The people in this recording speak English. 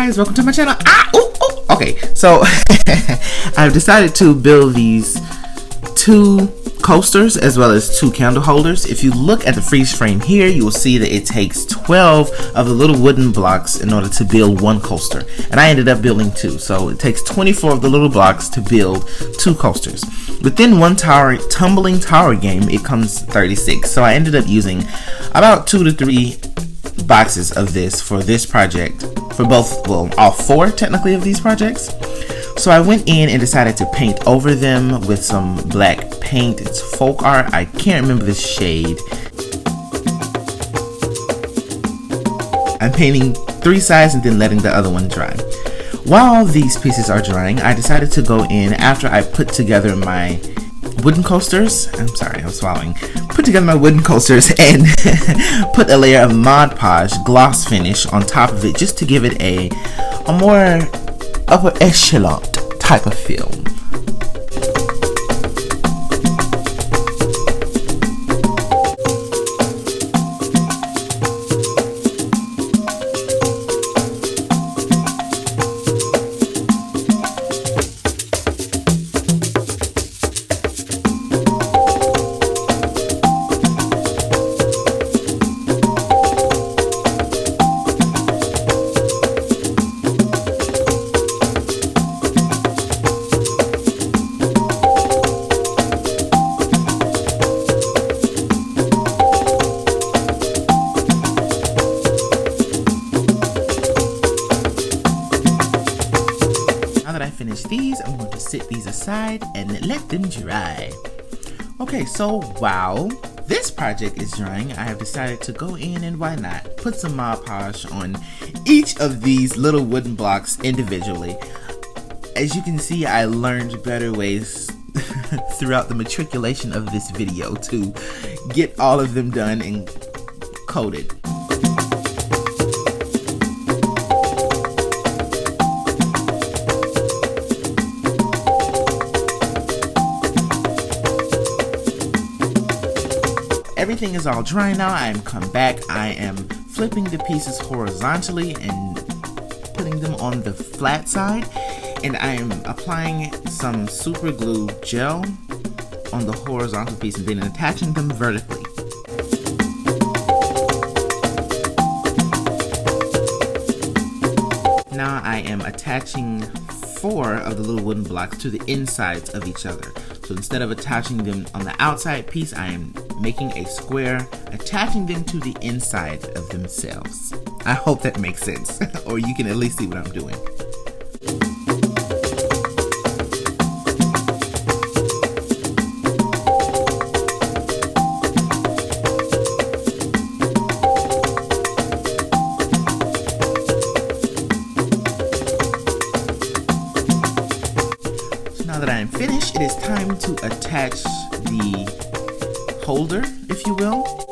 guys, welcome to my channel. Okay, so I've decided to build these 2 coasters as well as 2 candle holders. If you look at the freeze frame here, you will see that it takes 12 of the little wooden blocks in order to build 1 coaster, and I ended up building 2, so it takes 24 of the little blocks to build 2 coasters. Within one tumbling tower game, it comes 36, so I ended up using about 2 to 3 boxes of this for this project, for both, well, all 4 technically of these projects. So I went in and decided to paint over them with some black paint. It's folk art. I can't remember the shade. I'm painting 3 sides and then letting the other one dry. While these pieces are drying, I decided to go in after I put together my wooden coasters. I'm sorry, I'm swallowing. Put together my wooden coasters and put a layer of ModPodge gloss finish on top of it, just to give it a more upper echelon type of feel. Finish these, I'm going to set these aside and let them dry. Okay, so while this project is drying, I have decided to go in and why not put some Mod Podge on each of these little wooden blocks individually. As you can see, I learned better ways throughout the matriculation of this video to get all of them done and coated. Everything is all dry now. I am come back. I am flipping the pieces horizontally and putting them on the flat side, and I am applying some super glue gel on the horizontal piece and then attaching them vertically. Now I am attaching 4 of the little wooden blocks to the insides of each other. So instead of attaching them on the outside piece, I am making a square, attaching them to the inside of themselves. I hope that makes sense, or you can at least see what I'm doing. Now that I am finished, it is time to attach the holder, if you will.